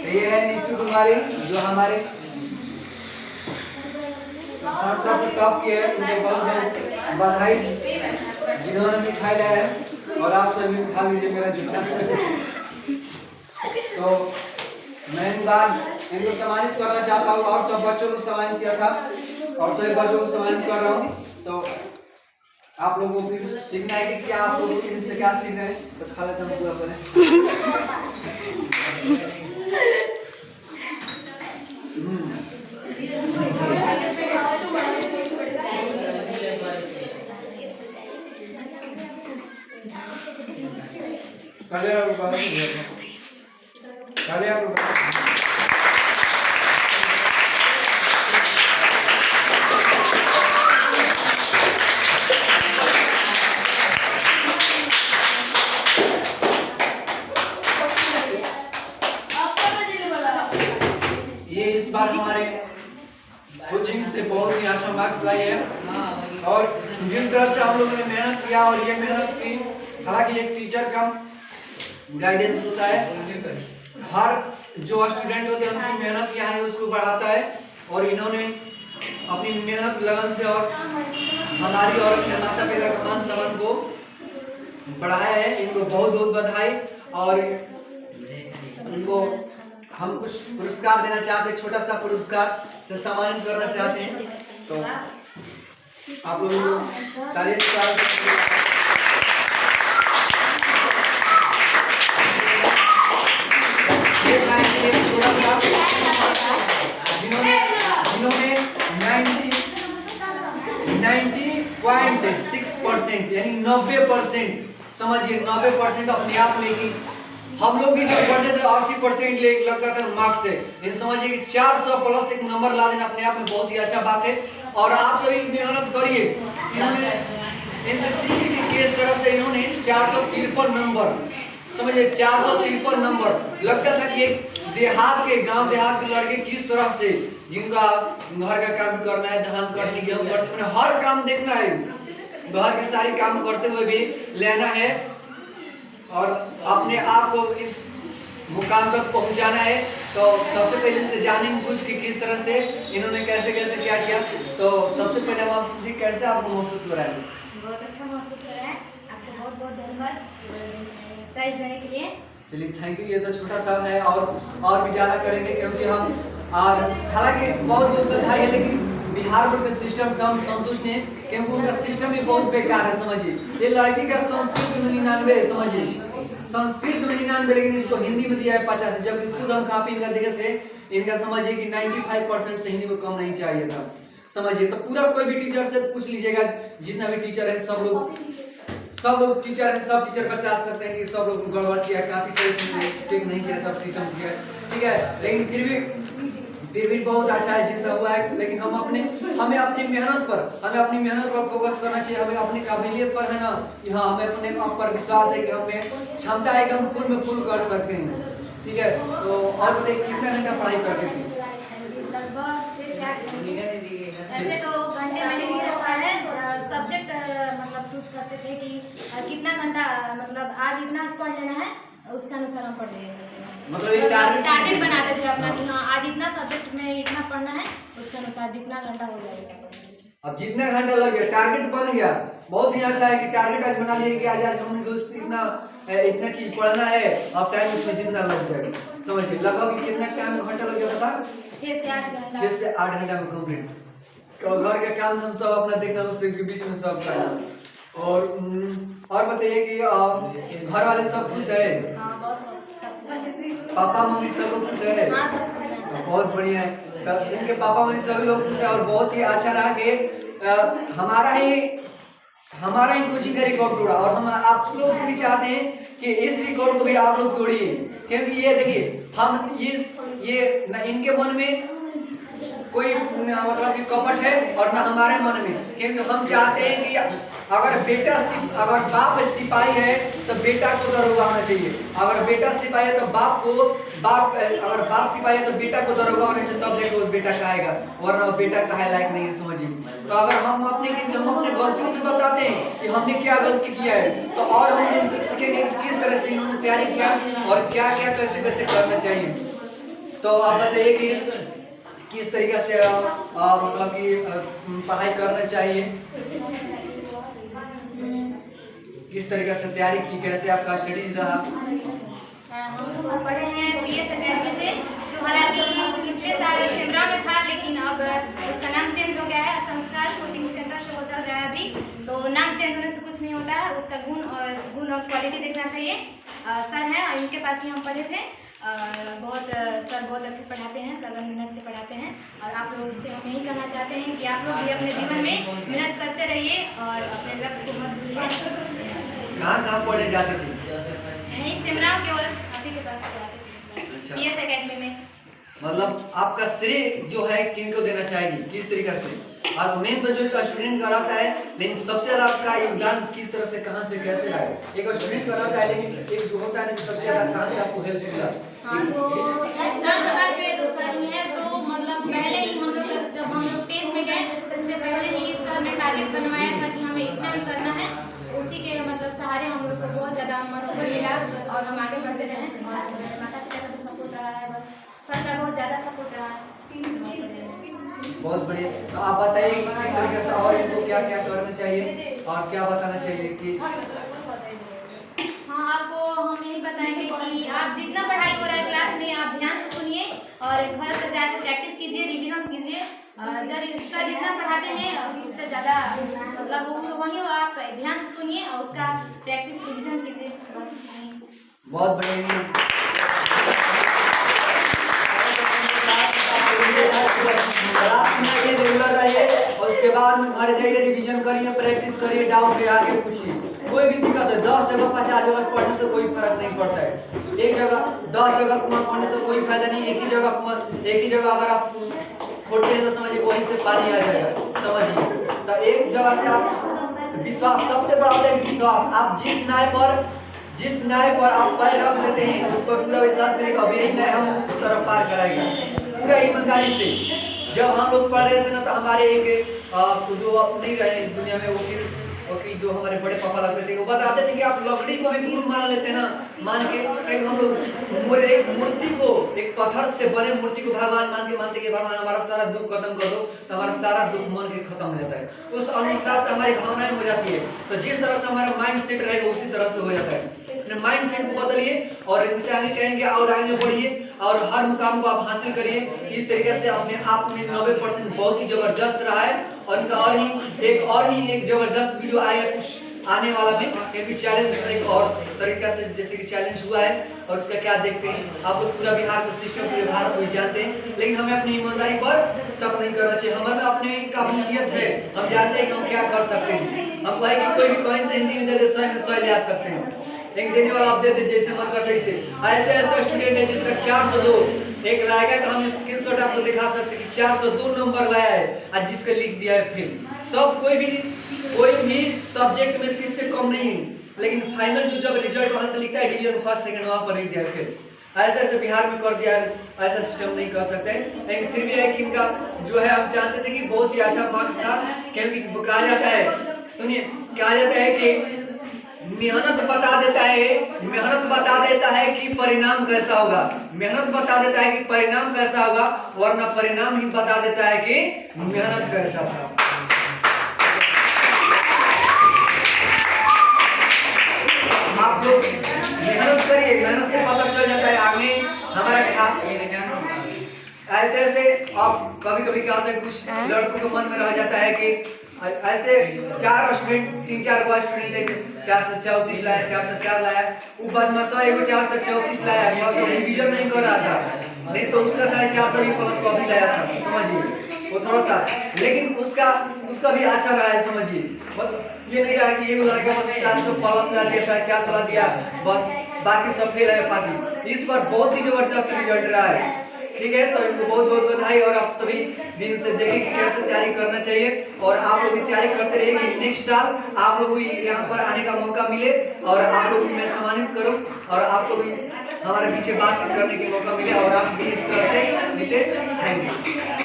ये है निशु कुमारी जो हमारे संस्था से टॉप की है। उन्हें बहुत बहुत बधाई जिन्होंने मिठाई लाया है और आप सभी खा लीजिए मेरा जितना। तो मैं आज इनको सम्मानित करना चाहता हूँ और सब बच्चों को सम्मानित किया था और सभी बच्चों को सम्मानित कर रहा हूँ। तो आप लोगों को फिर सीखना है कि क्या आप लोग इनसे क्या सीख रहे हैं। तो खा लेता हूँ पूरा बने। ये इस बार हमारे कोचिंग से बहुत ही अच्छा मार्क्स लाए हैं और जिस तरह से हम लोगों ने मेहनत किया और ये मेहनत की, हालांकि एक टीचर का गाइडेंस होता है, हर जो स्टूडेंट होते हैं उनकी मेहनत यहाँ उसको बढ़ाता है और इन्होंने अपनी मेहनत लगन से और हमारी और अपने माता पिता का मान सम्मान को बढ़ाया है। इनको बहुत बहुत बधाई और इनको हम कुछ पुरस्कार देना चाहते हैं, छोटा सा पुरस्कार से सम्मानित करना चाहते हैं। तो आप लोगों को तारीफ जिन्होंने 90.6% यानी 90%, समझिए 90% अपने आप में की हम लोग भी जब पढ़ते थे 80% ले लगता था मार्क्स से, ये समझिए कि 400 प्लस एक नंबर ला देना अपने आप में बहुत ही अच्छा बात है। और आप सभी मेहनत करिए। इन्होंने इनसे सीखी कि किस तरह से इन्होंने 453 नंबर, समझिए 453 नंबर, लगता था कि एक देहात के गांव देहात के लड़के किस तरह से जिनका घर का काम करना है, धान काटने गेहूं काटने, हर काम देखना है, घर के सारे काम करते हुए भी लेना है और अपने आप को इस मुकाम तक पहुंचाना है। तो सबसे पहले इनसे जानेंगे कुछ कि किस तरह से इन्होंने कैसे कैसे क्या किया। तो सबसे पहले हम आप समझिए कैसे आपको महसूस हो रहा है? बहुत अच्छा महसूस हो रहा है। आपको बहुत बहुत धन्यवाद प्राइज देने के लिए। चलिए थैंक यू। ये तो छोटा सा है और भी ज़्यादा करेंगे क्योंकि हम हालांकि बहुत बहुत बधाई है, लेकिन बिहार बोर्ड के सिस्टम से हम संतुष्ट नहीं हैं क्योंकि उनका सिस्टम भी बहुत बेकार है। समझिए ये लड़की का संस्कृत में 99 है, समझिए संस्कृत में 99, लेकिन इसको हिंदी में दिया है 85, जबकि खुद हम काफी इनका देखे थे, इनका समझिए कि 95% से हिंदी में कम नहीं चाहिए था। समझिए तो पूरा कोई भी टीचर से पूछ लीजिएगा, जितना भी टीचर है सब लोग टीचर है, सब टीचर बता सकते हैं कि सब लोग गड़बड़ किया, काफी सही से चेक नहीं किया, सब सिस्टम किया, ठीक है। लेकिन फिर भी बहुत अच्छा है जितना हुआ है। लेकिन हमें अपनी मेहनत पर फोकस करना चाहिए। हमें अपनी काबिलियत पर है ना, हाँ हमें अपने आप पर विश्वास है कि हमें क्षमता है कि हम फुल में फुल कर सकते हैं, ठीक है। तो और बताइए कितना घंटा पढ़ाई करते थे? लगभग 6 से 8 घंटे। ऐसे तो घंटे में नहीं रखा है, सब्जेक्ट मतलब चूज करते थे कि कितना घंटा, मतलब आज इतना पढ़ लेना है, उसके अनुसार हम पढ़ लेते थे। मतलब ये टारगेट बनाते थे अपना कि हाँ आज इतना सब्जेक्ट में इतना पढ़ना है, उसके अनुसार जितना घंटा हो जाएगा। अब जितना घंटा लग गया टारगेट बन गया, बहुत ही अच्छा है कि टारगेट आज बना लिए कि आज हमको इतना चीज पढ़ना है, अब टाइम उसमें जितना लग जाएगा। समझिए लगभग कितना टाइम घंटा लग गया था? 6 से 8 घंटा। 6 से 8 घंटा में कंप्लीट। घर का काम हम सब अपना देखना, उसके बीच में सब करना। और बताइए कि घर वाले सब खुश है? हाँ बहुत पापा मम्मी सब लोग खुश है? हाँ सब खुश हैं। बहुत बढ़िया है। तो इनके पापा मम्मी सभी लोग खुश है और बहुत ही अच्छा रहा कि हमारा ही कोचिंग का रिकॉर्ड तोड़ा और हम आप लोग से भी चाहते हैं कि इस रिकॉर्ड को भी आप लोग तोड़िए, क्योंकि ये देखिए हम ये न इनके मन में कोई मतलब कि कपट है और न हमारे मन में, क्योंकि हम चाहते हैं कि अगर बाप सिपाही है तो बेटा को दरोगा होना चाहिए, अगर बेटा सिपाही है तो अगर बाप सिपाही है तो बेटा को दरोगा होना चाहिए, तब देखो बेटा कहेगा, वरना बेटा कहे लायक नहीं है। समझिए तो अगर हम अपने गलतियों को बताते हैं कि हमने क्या गलती किया है, तो और हम इनसे सीखेंगे तैयारी किया और क्या क्या कैसे कैसे करना चाहिए। तो आप बताइए कि किस तरीके से मतलब कि पढ़ाई करना चाहिए, किस तरीके से तैयारी की, कैसे आपका स्टडीज रहा। हम लोग पढ़े हैं PS अकेडमी से, जो हालांकि पिछले साल सिमरा में था, लेकिन अब उसका नाम चेंज हो गया है। संस्कार कोचिंग सेंटर से वो चल रहा है अभी। तो नाम चेंज होने से कुछ नहीं होता है, उसका गुण और क्वालिटी देखना चाहिए। सर हैं, इनके पास ही हम पढ़े थे। सर बहुत अच्छे पढ़ाते हैं, लगन मेहनत से पढ़ाते हैं। और आप लोग से हम यही कहना चाहते हैं कि आप लोग भी अपने जीवन में मेहनत करते रहिए और अपने लक्ष्य को मत भूलिए। कहाँ पढ़े जाते थे? नहीं, सिमराव केवल आप ही के पास पढ़ाते थे, PS अकेडमी में। मतलब आपका श्रेय जो है किनको देना चाहिए, किस तरीके से? अब मेन तो जो स्टूडेंट कराता है, लेकिन सबसे ज्यादा आपका योगदान किस तरह से, कहां से, कैसे आए? एक स्टूडेंट कराता है, लेकिन एक जो होता है ना, सबसे ज्यादा कहां से आपको हेल्प मिला? हाँ, तो एग्जाम लगा के तो सर ही है। तो मतलब पहले ही हम लोग जब हम लोग 10th में गए, उससे पहले ही सर ने टारगेट बनवाया था कि हमें इतना ही करना है। उसी के मतलब सहारे हम लोग को बहुत ज़्यादा मनोबल मिला और हम आगे बढ़ते रहे। और मेरे माता पिता का भी सपोर्ट रहा है, बस सर का बहुत ज़्यादा सपोर्ट रहा है। बहुत बढ़िया। तो आप बताइए किस तरीके से और इनको क्या क्या करना चाहिए और क्या बताना चाहिए कि? हाँ, आपको हम यही बताएंगे कि आप जितना पढ़ाई हो रहा है क्लास में, आप ध्यान से सुनिए और घर पर जाकर प्रैक्टिस कीजिए, रिवीजन कीजिए। सर जितना पढ़ाते हैं उससे ज़्यादा मतलब वही आप ध्यान से सुनिए और उसका प्रैक्टिस रिवीजन कीजिए, बस। बहुत बढ़िया। रेगुलर रहिए और उसके बाद में घर जाइए, रिवीजन करिए, प्रैक्टिस करिए, डाउट के आगे पूछिए। कोई भी दिक्कत है, 10 जगह 50 जगह पढ़ने से कोई फर्क नहीं पड़ता है। एक जगह 10 जगह पढ़ने से कोई फायदा नहीं। एक ही जगह अगर आप खोटे हैं तो समझिए वहीं से पानी आ जाएगा, समझिए। तो एक जगह से आप विश्वास, सबसे बड़ा होता है विश्वास। आप जिस न्याय पर आप पैर रख देते हैं, उस पर पूरा विश्वास करें कि अभी एक न्याय हम उस तरफ पार कराएंगे पूरा ईमानदारी से। जब हम लोग पढ़ रहे थे ना, तो हमारे एक जो अब नहीं रहे इस दुनिया में, वो फिर जो हमारे बड़े पापा लगते थे, वो बताते थे कि आप लकड़ी को भी गुरु मान लेते ना, मान के हम लोग एक मूर्ति को, एक पत्थर से बने मूर्ति को भगवान मानते कि भगवान हमारा सारा दुख खत्म कर दो, तो हमारा सारा दुख मन के खत्म हो जाता है। उस अनुसार से हमारी भावनाएं हो जाती है। तो जिस तरह से हमारा माइंड सेट रहेगा उसी तरह से हो जाता है। अपने माइंड सेट को बदलिए और इनसे आगे कहेंगे और आगे बढ़िए और हर मुकाम को आप हासिल करिए। इस तरीके से अपने आप में 90% बहुत ही जबरदस्त रहा है। और इनका और ही एक जबरदस्त वीडियो आएगा कुछ आने वाला में, क्योंकि चैलेंज एक और तरीका से जैसे कि चैलेंज हुआ है और उसका क्या देखते हैं। आप लोग पूरा बिहार को सिस्टम, पूरे भारत को जानते हैं, लेकिन हमें अपनी ईमानदारी पर शक नहीं करना चाहिए। हमारे अपने काबिलियत है, हम जानते हैं कि हम क्या कर सकते हैं। हम कहें कि कोई भी कहीं से हिंदी में दे दे, 100 में 100 ले आ सकते हैं। एक देने वाला आप दे दे जैसे मन करता है। ऐसे स्टूडेंट है जिसका 402 एक लाएगा, तो हम स्क्रीनशॉट आपको दिखा सकते हैं कि 402 नंबर लाया है और जिसका लिख दिया है फेल। सब कोई भी सब्जेक्ट में 30 से कम नहीं है, लेकिन फाइनल जो जब रिजल्ट वहां से लिखता है डिवीजन फर्स्ट सेकंड वहां पर लिख दिया है फेल। ऐसे बिहार में कर दिया है, ऐसा सिस्टम नहीं कर सकते। लेकिन फिर भी है कि इनका जो है, हम जानते थे कि बहुत ही अच्छा मार्क्स था, क्योंकि कहा जाता है, सुनिए, कहा जाता है कि मेहनत बता देता है कि परिणाम कैसा होगा। मेहनत बता देता है कि परिणाम कैसा होगा, वरना परिणाम ही बता देता है कि मेहनत कैसा था। आप लोग मेहनत करिए, मेहनत से पता चल जाता है आगे हमारा क्या। ऐसे आप कभी क्या होता है, कुछ लड़कों के मन में रह जाता है कि ऐसे 4 स्टूडेंट 3-4 गो स्टूडेंट थे, 434 लाया, 404 लाया। वो बदमाशा एगो 434 लाया, बस रिवीजन नहीं कर रहा था, नहीं तो उसका 450 भी प्लस कॉपी लाया था, समझिए। वो थोड़ा सा, लेकिन उसका भी अच्छा रहा है, समझिए। बस ये नहीं रहा कि ये लड़का बस 700 प्लस ला दिया, 450 ला दिया, बस बाकी सब फेल है। बाकी इस बार बहुत ही जबरदस्त रिजल्ट रहा है, ठीक है। तो इनको बहुत बहुत बधाई। और आप सभी दिन से देखें कि कैसे तैयारी करना चाहिए और आप लोग भी तैयारी करते रहिए कि नेक्स्ट साल आप लोग भी यहाँ पर आने का मौका मिले और आप लोग मैं सम्मानित करूँ और आपको भी हमारे पीछे बातचीत करने की मौका मिले और आप भी इस तरह से मिले। Thank you.